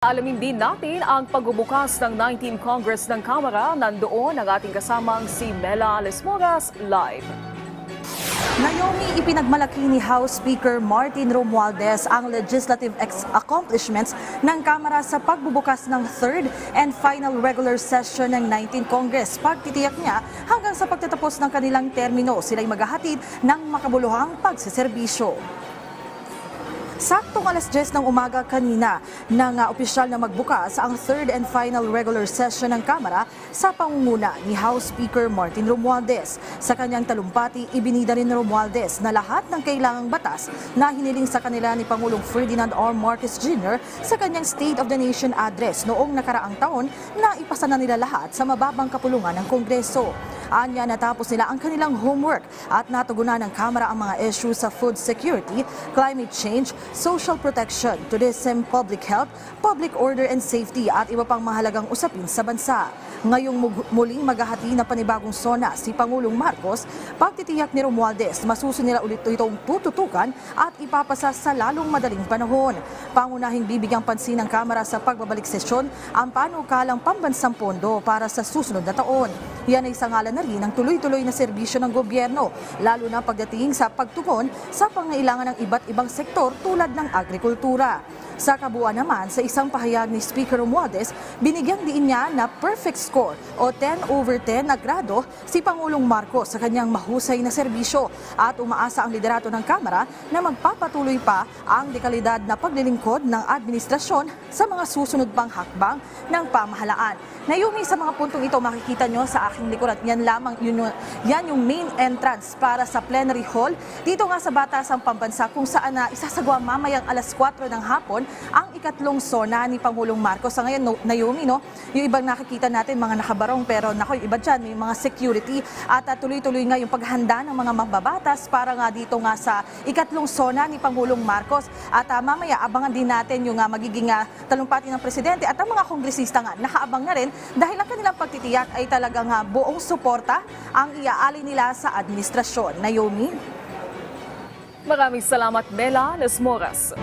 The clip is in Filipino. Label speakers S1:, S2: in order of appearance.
S1: Alamin din natin ang pagbubukas ng 19th Congress ng Kamara. Nandoon ang ating kasamang si Mela Lesmoras live.
S2: Naomi, ipinagmalaki ni House Speaker Martin Romualdez ang legislative accomplishments ng Kamara sa pagbubukas ng third and final regular session ng 19th Congress. Pagtitiyak niya hanggang sa pagtatapos ng kanilang termino, sila'y maghahatid ng makabuluhang pagseserbisyo. Saktong alas 10 ng umaga kanina nang opisyal na magbukas ang third and final regular session ng Kamara sa pangunguna ni House Speaker Martin Romualdez. Sa kanyang talumpati, ibinida rin ni Romualdez na lahat ng kailangang batas na hiniling sa kanila ni Pangulong Ferdinand R. Marcos Jr. sa kanyang State of the Nation address noong nakaraang taon na ipasa na nila lahat sa mababang kapulungan ng Kongreso. Anya, natapos nila ang kanilang homework at natugunan ng Kamara ang mga issue sa food security, climate change, social protection, tourism, public health, public order and safety at iba pang mahalagang usapin sa bansa. Ngayong muling maghahati na panibagong SONA si Pangulong Marcos, pagtitiyak ni Romualdez, masusunod nila ulit itong tututukan at ipapasa sa lalong madaling panahon. Pangunahing bibigyang pansin ng Kamara sa pagbabalik sesyon ang panukalang pambansang pondo para sa susunod na taon. Yan ay sangalan na rin ng tuloy-tuloy na serbisyo ng gobyerno, lalo na pagdating sa pagtugon sa pangailangan ng iba't ibang sektor tulad ng agrikultura. Sa kabuuan naman, sa isang pahayag ni Speaker Romualdez, binigyang diin niya na perfect score o 10/10 na grado si Pangulong Marcos sa kanyang mahusay na serbisyo at umaasa ang liderato ng Kamara na magpapatuloy pa ang dekalidad na paglilingkod ng administrasyon sa mga susunod pang hakbang ng pamahalaan. Naomi, sa mga puntong ito makikita nyo sa aking likuran, yan yung main entrance para sa plenary hall. Dito nga sa Batasang Pambansa kung saan isasagawa mamayang alas 4 ng hapon ang ikatlong SONA ni Pangulong Marcos. Sa ngayon, Naomi, yung ibang nakikita natin mga nakabarong pero yung iba dyan may mga security at tuloy-tuloy nga yung paghanda ng mga mambabatas para nga dito nga sa ikatlong SONA ni Pangulong Marcos. At mamaya abangan din natin yung magiging talumpati ng presidente at ang mga kongresista nga nakaabang na rin dahil ang kanilang pagtitiyak ay talagang buong suporta ang iaali nila sa administrasyon. Naomi?
S1: Maraming salamat, Mela Lesmoras.